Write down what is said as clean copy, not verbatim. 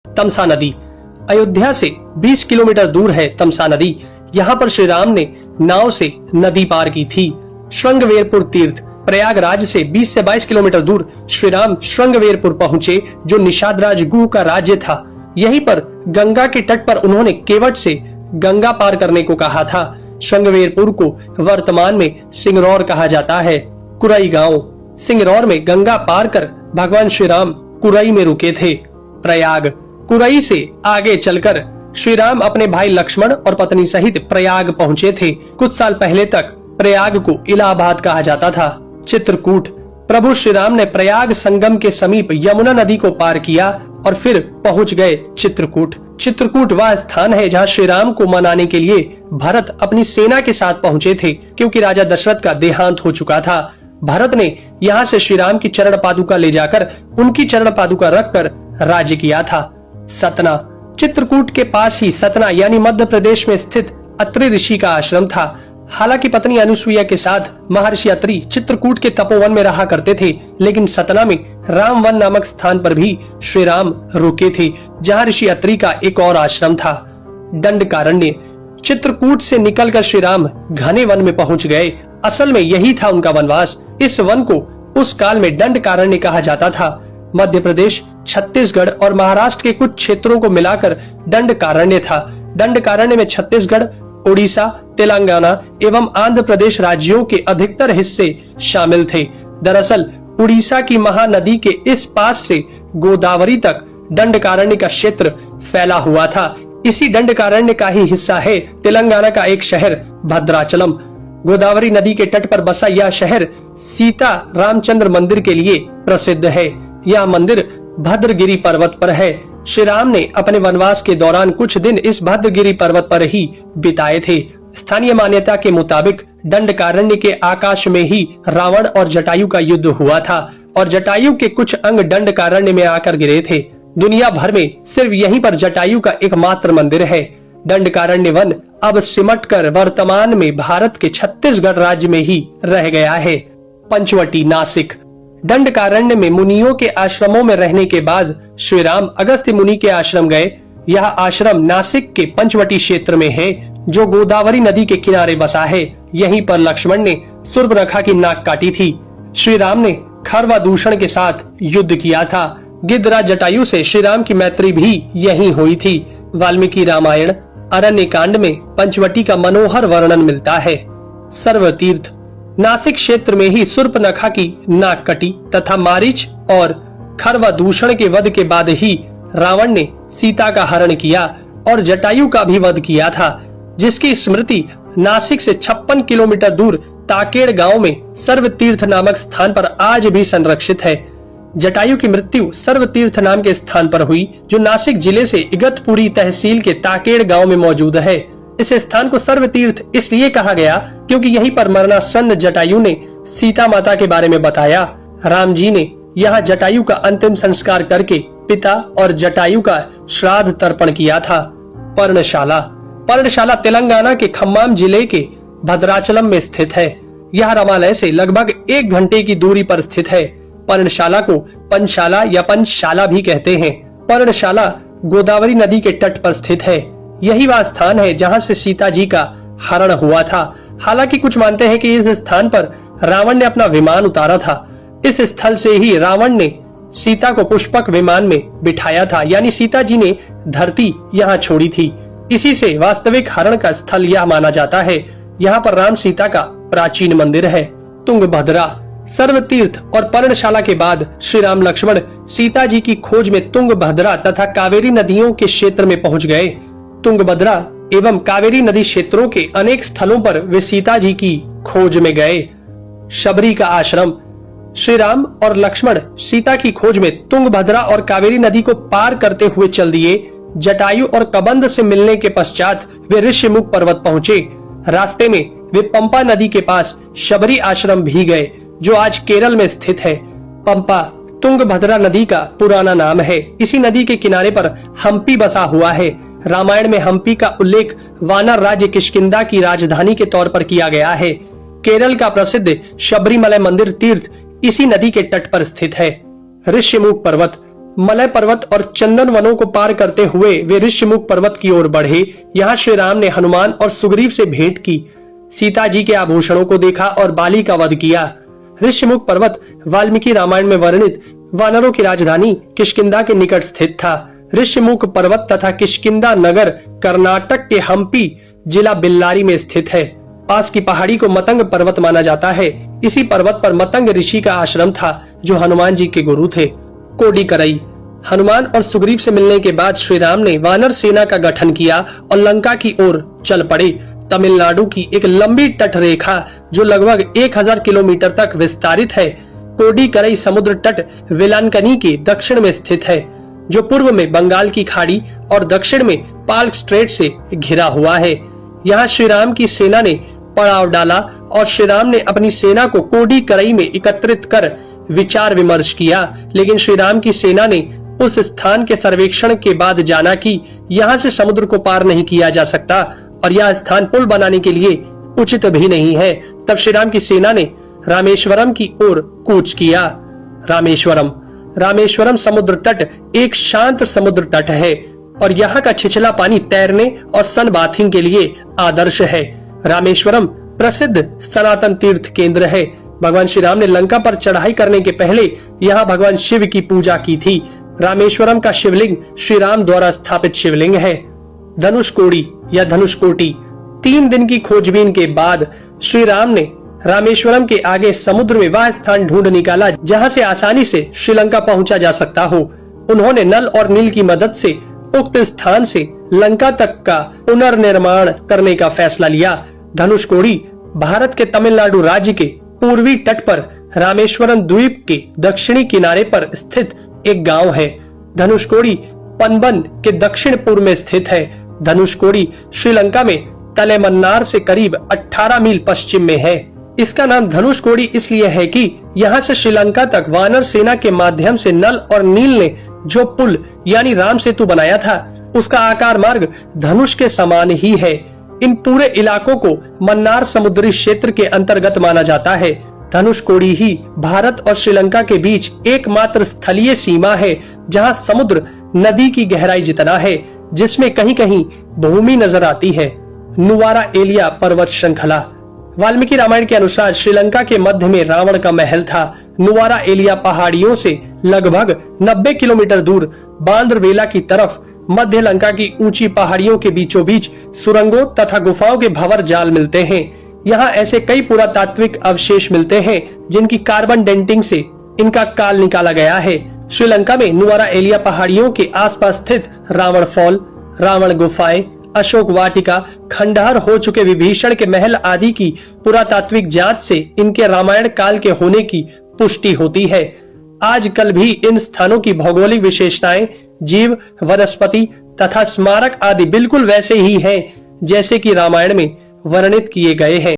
तमसा नदी। अयोध्या से 20 किलोमीटर दूर है तमसा नदी। यहाँ पर श्री राम ने नाव से नदी पार की थी। श्रृंगवेरपुर तीर्थ। प्रयागराज से 20 से 22 किलोमीटर दूर श्री राम श्रृंगवेरपुर पहुँचे, जो निषादराज गुह का राज्य था। यहीं पर गंगा के तट पर उन्होंने केवट से गंगा पार करने को कहा था। श्रृंगवेरपुर को वर्तमान में सिंगरौर कहा जाता है। कुरई गांव। सिंगरौर में गंगा पार कर भगवान श्री राम कुरई में रुके थे। प्रयाग। कुरई से आगे चलकर श्री राम अपने भाई लक्ष्मण और पत्नी सहित प्रयाग पहुँचे थे। कुछ साल पहले तक प्रयाग को इलाहाबाद कहा जाता था। चित्रकूट। प्रभु श्री राम ने प्रयाग संगम के समीप यमुना नदी को पार किया और फिर पहुंच गए चित्रकूट। चित्रकूट वह स्थान है जहां श्री राम को मनाने के लिए भरत अपनी सेना के साथ पहुंचे थे, क्योंकि राजा दशरथ का देहांत हो चुका था। भरत ने यहां से श्री राम की चरण पादुका ले जाकर उनकी चरण पादुका रखकर राज्य किया था। सतना। चित्रकूट के पास ही सतना यानी मध्य प्रदेश में स्थित अत्रि ऋषि का आश्रम था। हालांकि पत्नी अनुसुईया के साथ महर्षि अत्रि चित्रकूट के तपोवन में रहा करते थे, लेकिन सतना में रामवन नामक स्थान पर भी श्री राम रुके थे, जहां ऋषि अत्रि का एक और आश्रम था। दंडकारण्य। चित्रकूट से निकलकर श्री राम घने वन में पहुंच गए। असल में यही था उनका वनवास। इस वन को उस काल में दंडकारण्य कहा जाता था। मध्य प्रदेश, छत्तीसगढ़ और महाराष्ट्र के कुछ क्षेत्रों को मिलाकर दंडकारण्य था। दंडकारण्य में छत्तीसगढ़, उड़ीसा, तेलंगाना एवं आंध्र प्रदेश राज्यों के अधिकतर हिस्से शामिल थे। दरअसल उड़ीसा की महानदी के इस पास से गोदावरी तक दंडकारण्य का क्षेत्र फैला हुआ था। इसी दंडकारण्य का ही हिस्सा है तेलंगाना का एक शहर भद्राचलम। गोदावरी नदी के तट पर बसा यह शहर सीता रामचंद्र मंदिर के लिए प्रसिद्ध है। यह मंदिर भद्रगिरी पर्वत पर है। श्री राम ने अपने वनवास के दौरान कुछ दिन इस भद्रगिरी पर्वत पर ही बिताए थे। स्थानीय मान्यता के मुताबिक दंडकारण्य के आकाश में ही रावण और जटायु का युद्ध हुआ था और जटायु के कुछ अंग दंडकारण्य में आकर गिरे थे। दुनिया भर में सिर्फ यहीं पर जटायु का एकमात्र मंदिर है। दंडकारण्य वन अब सिमटकर वर्तमान में भारत के छत्तीसगढ़ राज्य में ही रह गया है। पंचवटी, नासिक। दंडकारण्य में मुनियों के आश्रमों में रहने के बाद श्री राम अगस्त्य मुनि के आश्रम गए। यह आश्रम नासिक के पंचवटी क्षेत्र में है, जो गोदावरी नदी के किनारे बसा है। यहीं पर लक्ष्मण ने सूर्पनखा की नाक काटी थी। श्री राम ने खरवादूषण के साथ युद्ध किया था। गिद्धराज जटायु से श्री राम की मैत्री भी यहीं हुई थी। वाल्मीकि रामायण अरण्य कांड में पंचवटी का मनोहर वर्णन मिलता है। सर्वतीर्थ। नासिक क्षेत्र में ही सूर्पनखा की नाक कटी तथा मारीच और खरवादूषण के वध के बाद ही रावण ने सीता का हरण किया और जटायु का भी वध किया था, जिसकी स्मृति नासिक से 56 किलोमीटर दूर ताकेड़ गांव में सर्वतीर्थ नामक स्थान पर आज भी संरक्षित है। जटायु की मृत्यु सर्वतीर्थ नाम के स्थान पर हुई, जो नासिक जिले से इगतपुरी तहसील के ताकेड़ गांव में मौजूद है। इस स्थान को सर्वतीर्थ इसलिए कहा गया क्योंकि यहीं पर मरणासन्न जटायु ने सीता माता के बारे में बताया। राम जी ने यहाँ जटायु का अंतिम संस्कार करके पिता और जटायु का श्राद्ध तर्पण किया था। पर्णशाला। पर्णशाला तेलंगाना के खम्माम जिले के भद्राचलम में स्थित है। यह रामालय से लगभग 1 घंटे की दूरी पर स्थित है। पर्णशाला को पंचशाला या पंचशाला भी कहते हैं। पर्णशाला गोदावरी नदी के तट पर स्थित है। यही वह स्थान है जहां से सीता जी का हरण हुआ था। हालांकि कुछ मानते हैं कि इस स्थान पर रावण ने अपना विमान उतारा था। इस स्थल से ही रावण ने सीता को पुष्पक विमान में बिठाया था, यानी सीता जी ने धरती यहाँ छोड़ी थी। इसी से वास्तविक हरण का स्थल यह माना जाता है। यहाँ पर राम सीता का प्राचीन मंदिर है। तुंगभद्रा। सर्वतीर्थ और पर्णशाला के बाद श्री राम लक्ष्मण सीता जी की खोज में तुंगभद्रा तथा कावेरी नदियों के क्षेत्र में पहुंच गए। तुंगभद्रा एवं कावेरी नदी क्षेत्रों के अनेक स्थलों पर वे सीता जी की खोज में गए। शबरी का आश्रम। श्री राम और लक्ष्मण सीता की खोज में तुंगभद्रा और कावेरी नदी को पार करते हुए चल दिए। जटायु और कबंध से मिलने के पश्चात वे ऋषिमुख पर्वत पहुंचे। रास्ते में वे पंपा नदी के पास शबरी आश्रम भी गए, जो आज केरल में स्थित है। पंपा तुंगभद्रा नदी का पुराना नाम है। इसी नदी के किनारे पर हम्पी बसा हुआ है। रामायण में हम्पी का उल्लेख वानर राज्य किष्किंधा की राजधानी के तौर पर किया गया है। केरल का प्रसिद्ध शबरीमलय मंदिर तीर्थ इसी नदी के तट पर स्थित है। ऋषिमुख पर्वत। मलय पर्वत और चंदन वनों को पार करते हुए वे ऋषिमुख पर्वत की ओर बढ़े। यहाँ श्री राम ने हनुमान और सुग्रीव से भेंट की, सीता जी के आभूषणों को देखा और बाली का वध किया। ऋषिमुख पर्वत वाल्मीकि रामायण में वर्णित वानरों की राजधानी किष्किंधा के निकट स्थित था। ऋषिमुख पर्वत तथा किष्किंधा नगर कर्नाटक के हम्पी जिला बेल्लारी में स्थित है। पास की पहाड़ी को मतंग पर्वत माना जाता है। इसी पर्वत पर मतंग ऋषि का आश्रम था जो हनुमान जी के गुरु थे। कोडिकरई। हनुमान और सुग्रीव से मिलने के बाद श्री राम ने वानर सेना का गठन किया और लंका की ओर चल पड़े। तमिलनाडु की एक लंबी तट रेखा जो लगभग 1000 किलोमीटर तक विस्तारित है, कोडिकरई समुद्र तट वेलांकनी के दक्षिण में स्थित है, जो पूर्व में बंगाल की खाड़ी और दक्षिण में पाल्क स्ट्रेट से घिरा हुआ है। यहाँ श्री राम की सेना ने पड़ाव डाला और श्री राम ने अपनी सेना को कोडिकरई में एकत्रित कर विचार विमर्श किया, लेकिन श्री राम की सेना ने उस स्थान के सर्वेक्षण के बाद जाना कि यहाँ से समुद्र को पार नहीं किया जा सकता और यह स्थान पुल बनाने के लिए उचित भी नहीं है। तब श्री राम की सेना ने रामेश्वरम की ओर कूच किया। रामेश्वरम समुद्र तट एक शांत समुद्र तट है और यहाँ का छिछला पानी तैरने और सन बाथिंग के लिए आदर्श है। रामेश्वरम प्रसिद्ध सनातन तीर्थ केंद्र है। भगवान श्री राम ने लंका पर चढ़ाई करने के पहले यहाँ भगवान शिव की पूजा की थी। रामेश्वरम का शिवलिंग श्री राम द्वारा स्थापित शिवलिंग है। धनुषकोडी या धनुषकोटी। 3 दिन की खोजबीन के बाद श्री राम ने रामेश्वरम के आगे समुद्र में वह स्थान ढूंढ निकाला जहाँ से आसानी से श्रीलंका पहुँचा जा सकता हो। उन्होंने नल और नील की मदद से उक्त स्थान से लंका तक का पुनर्निर्माण करने का फैसला लिया। धनुषकोडी भारत के तमिलनाडु राज्य के पूर्वी तट पर रामेश्वरम द्वीप के दक्षिणी किनारे पर स्थित एक गांव है। धनुषकोडी पनबन के दक्षिण पूर्व में स्थित है। धनुषकोडी श्रीलंका में तलेमन्नार से करीब 18 मील पश्चिम में है। इसका नाम धनुषकोडी इसलिए है कि यहाँ से श्रीलंका तक वानर सेना के माध्यम से नल और नील ने जो पुल यानी राम सेतु बनाया था, उसका आकार मार्ग धनुष के समान ही है। इन पूरे इलाकों को मन्नार समुद्री क्षेत्र के अंतर्गत माना जाता है। धनुषकोडी ही भारत और श्रीलंका के बीच एकमात्र स्थलीय सीमा है जहाँ समुद्र नदी की गहराई जितना है, जिसमें कहीं कहीं भूमि नजर आती है। नुवारा एलिया पर्वत श्रृंखला। वाल्मीकि रामायण के अनुसार श्रीलंका के मध्य में रावण का महल था। नुवारा एलिया पहाड़ियों से लगभग 90 किलोमीटर दूर बांद्रवेला की तरफ मध्य लंका की ऊंची पहाड़ियों के बीचों बीच सुरंगों तथा गुफाओं के भंवर जाल मिलते हैं। यहाँ ऐसे कई पुरातात्विक अवशेष मिलते हैं जिनकी कार्बन डेंटिंग से इनका काल निकाला गया है। श्रीलंका में नुवारा एलिया पहाड़ियों के आसपास स्थित रावण फॉल, रावण गुफाएं, अशोक वाटिका, खंडहर हो चुके विभीषण के महल आदि की पुरातात्विक जांच से इनके रामायण काल के होने की पुष्टि होती है। आजकल भी इन स्थानों की भौगोलिक विशेषताएं, जीव, वनस्पति तथा स्मारक आदि बिल्कुल वैसे ही हैं जैसे कि रामायण में वर्णित किए गए हैं।